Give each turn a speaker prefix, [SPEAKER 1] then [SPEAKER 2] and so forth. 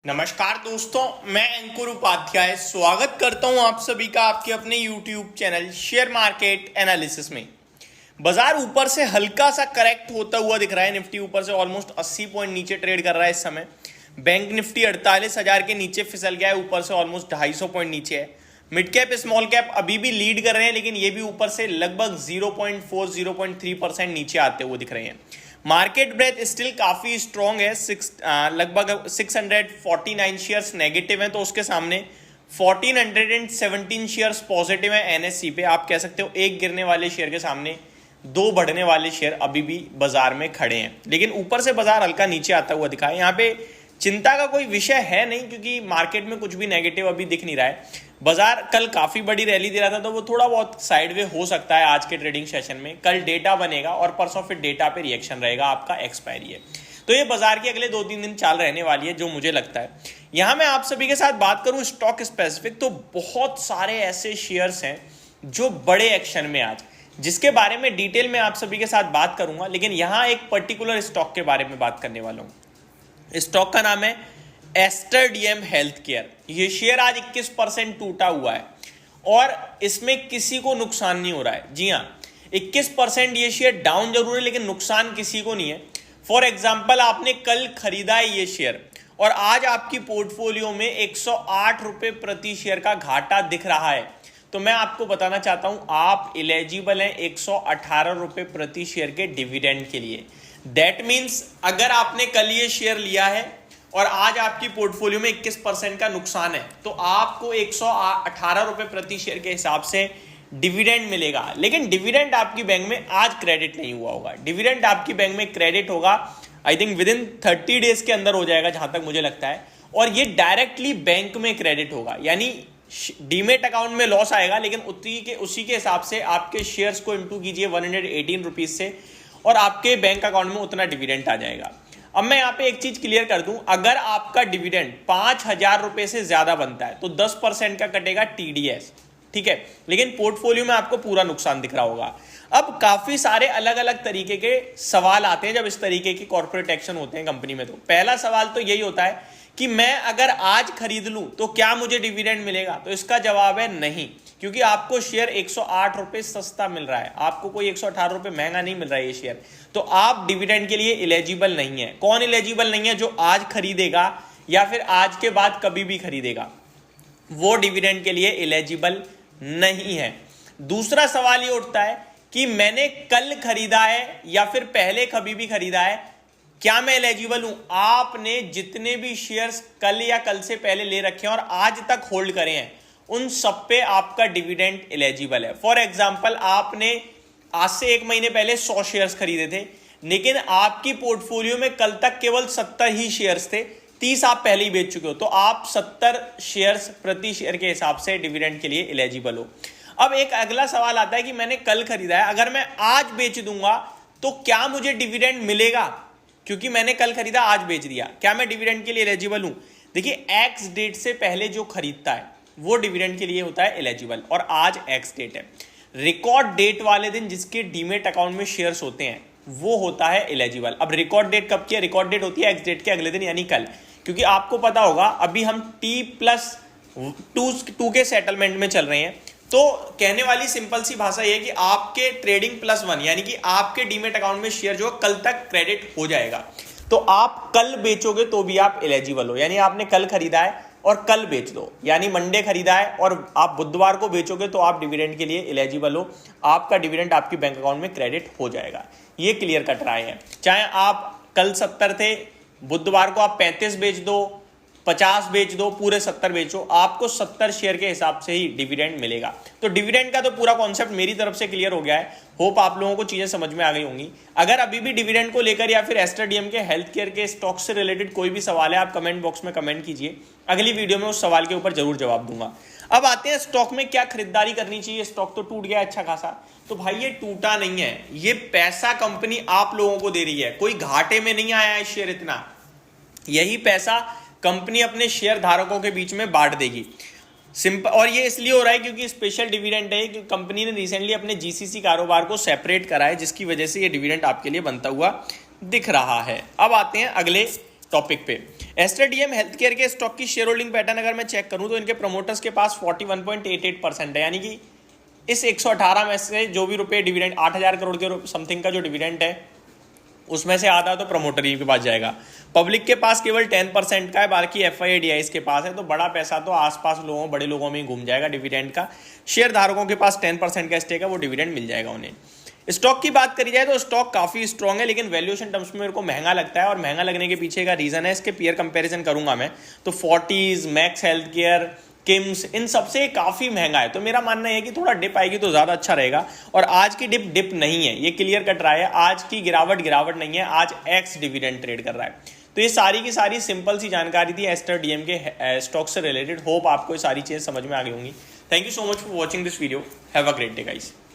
[SPEAKER 1] नमस्कार दोस्तों, मैं अंकुर उपाध्याय स्वागत करता हूं आप सभी का आपके अपने YouTube channel share market analysis में। बाजार ऊपर से हल्का सा करेक्ट होता हुआ दिख रहा है। निफ्टी ऊपर से ऑलमोस्ट 80 पॉइंट नीचे ट्रेड कर रहा है इस समय। बैंक निफ्टी 48,000 के नीचे फिसल गया है, ऊपर से ऑलमोस्ट 250 पॉइंट नीचे है। मिड कैप स्मॉल कैप अभी भी लीड कर रहे हैं, लेकिन ये भी ऊपर से लगभग 0.4-0.3% नीचे आते हुए दिख रहे हैं। मार्केट ब्रेथ स्टिल काफी स्ट्रॉन्ग है, लगभग 649 शेयर्स नेगेटिव हैं, तो उसके सामने 1417 शेयर्स पॉजिटिव है एनएससी पे। आप कह सकते हो एक गिरने वाले शेयर के सामने दो बढ़ने वाले शेयर अभी भी बाजार में खड़े हैं, लेकिन ऊपर से बाजार हल्का नीचे आता हुआ दिखा है। यहाँ पे चिंता का कोई विषय है नहीं, क्योंकि मार्केट में कुछ भी नेगेटिव अभी दिख नहीं रहा है। बाजार कल काफी बड़ी रैली दे रहा था, तो वो थोड़ा बहुत साइडवे हो सकता है आज के ट्रेडिंग सेशन में। कल डेटा बनेगा और परसों फिर डेटा पे रिएक्शन रहेगा, आपका एक्सपायरी है, तो ये बाजार की अगले 2-3 दिन चाल रहने वाली है, जो मुझे लगता है। यहां मैं आप सभी के साथ बात करूं स्टॉक स्पेसिफिक, तो बहुत सारे ऐसे शेयर्स हैं जो बड़े एक्शन में आज, जिसके बारे में डिटेल में आप सभी के साथ बात करूंगा। लेकिन यहां एक पर्टिकुलर स्टॉक के बारे में बात करने वाला हूं। स्टॉक का नाम है एस्टर डीएम हेल्थ केयर। ये शेयर आज 21% टूटा हुआ है और इसमें किसी को नुकसान नहीं हो रहा है। जी हाँ, 21% ये शेयर डाउन जरूर है, लेकिन नुकसान किसी को नहीं है। फॉर एग्जाम्पल, आपने कल खरीदा है ये शेयर और आज आपकी पोर्टफोलियो में 108 रुपए प्रति शेयर का घाटा दिख रहा है, तो मैं आपको बताना चाहता हूं आप एलिजिबल हैं 118 रुपए प्रति शेयर के डिविडेंड के लिए। दैट मीन्स अगर आपने कल ये शेयर लिया है और आज आपकी पोर्टफोलियो में 21% का नुकसान है, तो आपको 118 रुपए प्रति शेयर के हिसाब से डिविडेंड मिलेगा। लेकिन डिविडेंड आपकी बैंक में आज क्रेडिट नहीं हुआ होगा। डिविडेंड आपकी बैंक में क्रेडिट होगा I think with in 30 days के अंदर हो जाएगा, जहां तक मुझे लगता है, और ये डायरेक्टली बैंक में क्रेडिट होगा। यानी डीमेट अकाउंट में लॉस आएगा, लेकिन उसी के हिसाब से आपके शेयर्स को इंटू कीजिए 118 रुपीज से और आपके बैंक अकाउंट में उतना डिविडेंड आ जाएगा। अब मैं यहाँ पे एक चीज क्लियर कर दूं, अगर आपका डिविडेंड 5,000 रुपए से ज्यादा बनता है तो 10% का कटेगा टीडीएस, ठीक है, लेकिन पोर्टफोलियो में आपको पूरा नुकसान दिख रहा होगा। अब काफी सारे अलग अलग तरीके के सवाल आते हैं जब इस तरीके की कॉर्पोरेट एक्शन होते हैं कंपनी में। तो पहला सवाल तो यही होता है कि मैं अगर आज खरीद लूं तो क्या मुझे डिविडेंड मिलेगा? तो इसका जवाब है नहीं, क्योंकि आपको शेयर 108 रुपए सस्ता मिल रहा है, आपको कोई 118 रुपए महंगा नहीं मिल रहा है ये शेयर, तो आप डिविडेंड के लिए एलिजिबल नहीं है। कौन एलिजिबल नहीं है? जो आज खरीदेगा या फिर आज के बाद कभी भी खरीदेगा, वो डिविडेंड के लिए एलिजिबल नहीं है। दूसरा सवाल ये उठता है कि मैंने कल खरीदा है या फिर पहले कभी भी खरीदा है, क्या मैं एलिजिबल हूं? आपने जितने भी शेयर्स कल या कल से पहले ले रखे हैं और आज तक होल्ड करे हैं, उन सब पे आपका डिविडेंड एलिजिबल है। फॉर एग्जांपल, आपने आज से 1 महीने पहले 100 शेयर्स खरीदे थे, लेकिन आपकी पोर्टफोलियो में कल तक केवल 70 ही शेयर्स थे, 30 आप पहले ही बेच चुके हो, तो आप 70 शेयर्स प्रति शेयर के हिसाब से डिविडेंड के लिए एलिजिबल हो। अब एक अगला सवाल आता है कि मैंने कल खरीदा है, अगर मैं आज बेच दूंगा तो क्या मुझे डिविडेंड मिलेगा? क्योंकि मैंने कल खरीदा, आज बेच दिया, क्या मैं डिविडेंड के लिए एलिजिबल हूं? देखिए, एक्स डेट से पहले जो खरीदता है वो डिविडेंड के लिए होता है एलिजिबल, और आज एक्स डेट है। रिकॉर्ड डेट वाले दिन जिसके डीमेट अकाउंट में शेयर्स होते हैं वो होता है एलिजिबल। अब रिकॉर्ड डेट कब की है? रिकॉर्ड डेट होती है एक्स डेट के अगले दिन, यानी कल। क्योंकि आपको पता होगा अभी हम T+2 के सेटलमेंट में चल रहे हैं, तो कहने वाली सिंपल सी भाषा यह है कि आपके ट्रेडिंग +1 यानी कि आपके डीमेट अकाउंट में शेयर जो कल तक क्रेडिट हो जाएगा, तो आप कल बेचोगे तो भी आप एलिजिबल हो। यानी आपने कल खरीदा है और कल बेच दो, यानी मंडे खरीदा है और आप बुधवार को बेचोगे तो आप डिविडेंड के लिए एलिजिबल हो, आपका डिविडेंड आपकी बैंक अकाउंट में क्रेडिट हो जाएगा। ये क्लियर कट राय है। चाहे आप कल 70 थे, बुधवार को आप 35 बेच दो, 50 बेच दो, पूरे 70 बेचो, आपको 70 शेयर के हिसाब से ही डिविडेंड मिलेगा। तो डिविडेंड का तो पूरा कॉन्सेप्ट मेरी तरफ से क्लियर हो गया है। होप आप लोगों को चीजें समझ में आ गई होंगी। अगर अभी भी डिविडेंड को लेकर या फिर एस्टर डीएम के हेल्थ केयर के स्टॉक से रिलेटेड कोई भी सवाल है, आप कमेंट बॉक्स में कमेंट कीजिए, अगली वीडियो में उस सवाल के ऊपर जरूर जवाब दूंगा। अब आते हैं स्टॉक में क्या खरीदारी करनी चाहिए। स्टॉक तो टूट गया अच्छा खासा, तो भाई ये टूटा नहीं है, ये पैसा कंपनी आप लोगों को दे रही है, कोई घाटे में नहीं आया है शेयर इतना। यही पैसा कंपनी अपने शेयर धारकों के बीच में बांट देगी, सिंपल। और ये इसलिए हो रहा है क्योंकि स्पेशल डिविडेंड है कि कंपनी ने रिसेंटली अपने जीसीसी कारोबार को सेपरेट करा है, जिसकी वजह से ये डिविडेंड आपके लिए बनता हुआ दिख रहा है। अब आते हैं अगले टॉपिक पे। एस्टर डीएम हेल्थ केयर के स्टॉक की शेयर होल्डिंग पैटर्न अगर मैं चेक करूं तो इनके प्रमोटर्स के पास 41.88% है, यानी कि इस 118 में से जो भी रुपए डिविडेंड 8,000 करोड़ के समथिंग का जो डिविडेंड है उसमें से आधा तो प्रमोटर ही के पास जाएगा। पब्लिक के पास केवल 10% का है, बाकी FII के पास है, तो बड़ा पैसा तो आसपास लोगों बड़े लोगों में ही घूम जाएगा डिविडेंड का। शेयर धारकों के पास 10% का स्टेक है, वो डिविडेंड मिल जाएगा उन्हें। स्टॉक की बात करी जाए तो स्टॉक काफी स्ट्रॉन्ग है, लेकिन वैल्यूएशन टर्म्स में मेरे को महंगा लगता है, और महंगा लगने के पीछे का रीजन है इसके पीयर कंपैरिजन करूंगा मैं तो फोर्टीज, मैक्स हेल्थ केयर, किम्स, इन सबसे काफी महंगा है। तो मेरा मानना है कि थोड़ा डिप आएगी तो ज्यादा अच्छा रहेगा, और आज की डिप नहीं है, ये क्लियर कट रहा है। आज की गिरावट नहीं है, आज एक्स डिविडेंड ट्रेड कर रहा है। तो ये सारी की सारी सिंपल सी जानकारी थी एस्टर डीएम के स्टॉक से रिलेटेड। होप आपको ये सारी चीजें समझ में आ गई होंगी। Thank you so much for watching this video. Have a great day guys.